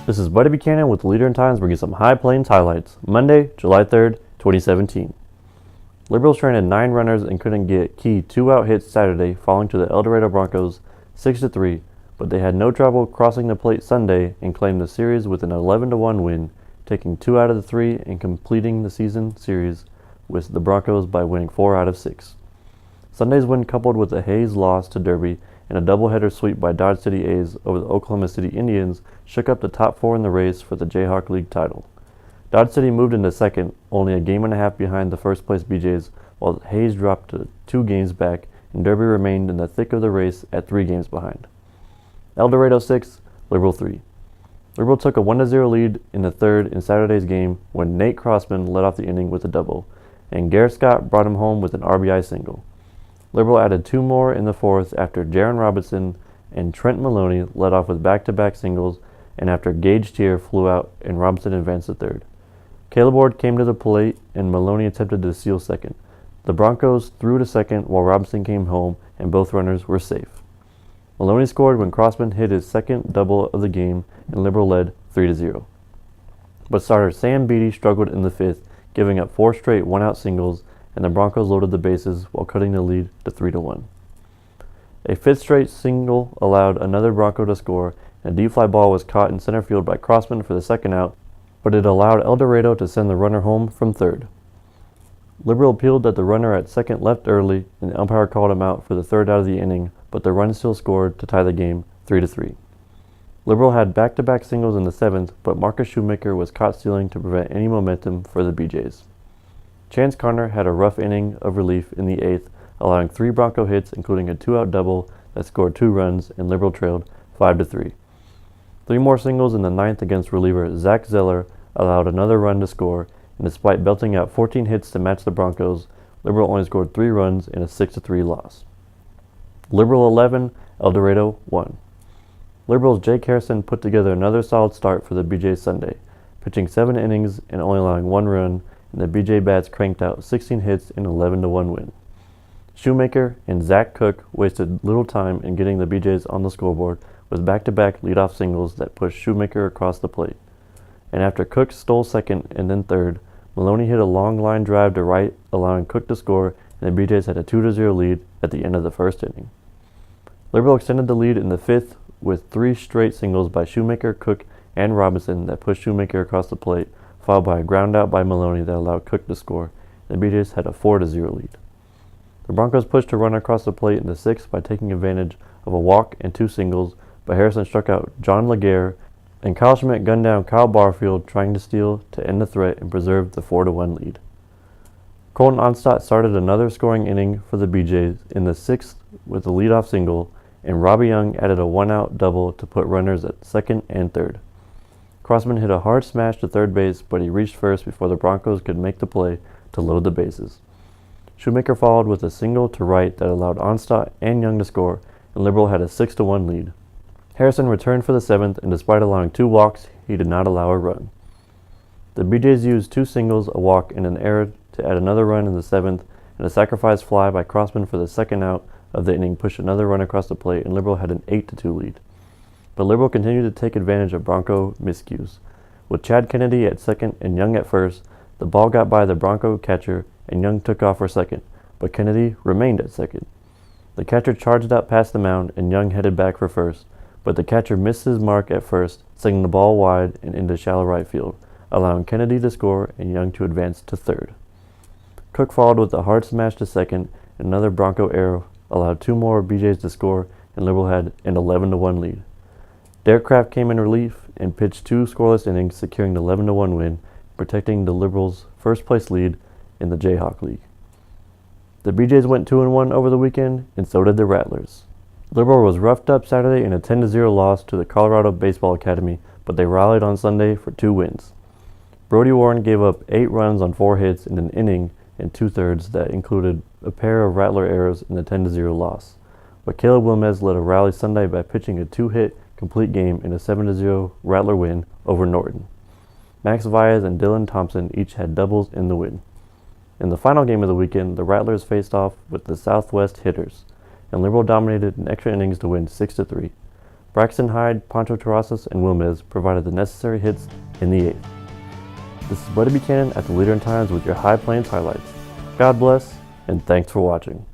This is Buddy Buchanan with Leader in Times bringing some High Plains highlights. Monday, July 3rd, 2017. Liberals stranded 9 runners and couldn't get key 2-out hits Saturday, falling to the El Dorado Broncos 6-3, but they had no trouble crossing the plate Sunday and claimed the series with an 11-1 win, taking 2 out of the 3 and completing the season series with the Broncos by winning 4 out of 6. Sunday's win, coupled with a Hayes loss to Derby and a doubleheader sweep by Dodge City A's over the Oklahoma City Indians, shook up the top 4 in the race for the Jayhawk League title. Dodge City moved into second, only a game and a half behind the first place BJs, while Hayes dropped to 2 games back, and Derby remained in the thick of the race at 3 games behind. El Dorado 6, Liberal 3. Liberal took a 1-0 lead in the third in Saturday's game when Nate Crossman led off the inning with a double, and Garrett Scott brought him home with an RBI single. Liberal added 2 more in the fourth after Jaron Robinson and Trent Maloney led off with back-to-back singles, and after Gage Tier flew out and Robinson advanced to third. Caleb Ward came to the plate and Maloney attempted to steal second. The Broncos threw to second while Robinson came home and both runners were safe. Maloney scored when Crossman hit his second double of the game and Liberal led 3-0. But starter Sam Beatty struggled in the fifth, giving up 4 straight 1-out singles, and the Broncos loaded the bases while cutting the lead to 3-1. A 5th straight single allowed another Bronco to score, and a deep fly ball was caught in center field by Crossman for the second out, but it allowed El Dorado to send the runner home from third. Liberal appealed that the runner at second left early, and the umpire called him out for the third out of the inning, but the run still scored to tie the game 3-3. Liberal had back-to-back singles in the 7th, but Marcus Shoemaker was caught stealing to prevent any momentum for the BJs. Chance Conner had a rough inning of relief in the 8th, allowing 3 Bronco hits, including a 2-out double that scored 2 runs, and Liberal trailed 5-3. 3 more singles in the 9th against reliever Zach Zeller allowed another run to score, and despite belting out 14 hits to match the Broncos, Liberal only scored 3 runs in a 6-3 loss. Liberal 11, El Dorado 1. Liberal's Jake Harrison put together another solid start for the BJs Sunday, pitching 7 innings and only allowing 1 run, and the BJ Bats cranked out 16 hits in an 11-1 win. Shoemaker and Zach Cook wasted little time in getting the BJs on the scoreboard with back-to-back leadoff singles that pushed Shoemaker across the plate. And after Cook stole second and then third, Maloney hit a long line drive to right, allowing Cook to score, and the BJs had a 2-0 lead at the end of the first inning. Liberal extended the lead in the 5th with 3 straight singles by Shoemaker, Cook, and Robinson that pushed Shoemaker across the plate, followed by a ground out by Maloney that allowed Cook to score. The BJs had a 4-0 lead. The Broncos pushed a runner across the plate in the 6th by taking advantage of a walk and 2 singles, but Harrison struck out John Laguerre, and Kyle Schmidt gunned down Kyle Barfield trying to steal to end the threat and preserve the 4-1 lead. Colton Onstadt started another scoring inning for the BJs in the 6th with a leadoff single, and Robbie Young added a 1-out double to put runners at second and third. Crossman hit a hard smash to third base, but he reached first before the Broncos could make the play to load the bases. Shoemaker followed with a single to right that allowed Onstadt and Young to score, and Liberal had a 6-1 lead. Harrison returned for the 7th, and despite allowing 2 walks, he did not allow a run. The BJs used 2 singles, a walk, and an error to add another run in the 7th, and a sacrifice fly by Crossman for the second out of the inning pushed another run across the plate, and Liberal had an 8-2 lead. But Liberal continued to take advantage of Bronco miscues. With Chad Kennedy at second and Young at first, the ball got by the Bronco catcher and Young took off for second, but Kennedy remained at second. The catcher charged up past the mound and Young headed back for first, but the catcher missed his mark at first, sending the ball wide and into shallow right field, allowing Kennedy to score and Young to advance to third. Cook followed with a hard smash to second, and another Bronco error allowed 2 more BJs to score, and Liberal had an 11-1 lead. Derek Kraft came in relief and pitched 2 scoreless innings, securing the 11-1 win, protecting the Liberals' first-place lead in the Jayhawk League. The BJs went 2-1 over the weekend, and so did the Rattlers. Liberal was roughed up Saturday in a 10-0 loss to the Colorado Baseball Academy, but they rallied on Sunday for 2 wins. Brody Warren gave up 8 runs on 4 hits in an inning and 2/3 that included a pair of Rattler errors in the 10-0 loss. But Caleb Wilmez led a rally Sunday by pitching a 2-hit complete game in a 7-0 Rattler win over Norton. Max Valles and Dylan Thompson each had doubles in the win. In the final game of the weekend, the Rattlers faced off with the Southwest Hitters, and Liberal dominated in extra innings to win 6-3. Braxton Hyde, Pancho Terrazas, and Wilmez provided the necessary hits in the 8th. This is Buddy Buchanan at the Leader in Times with your High Plains highlights. God bless, and thanks for watching.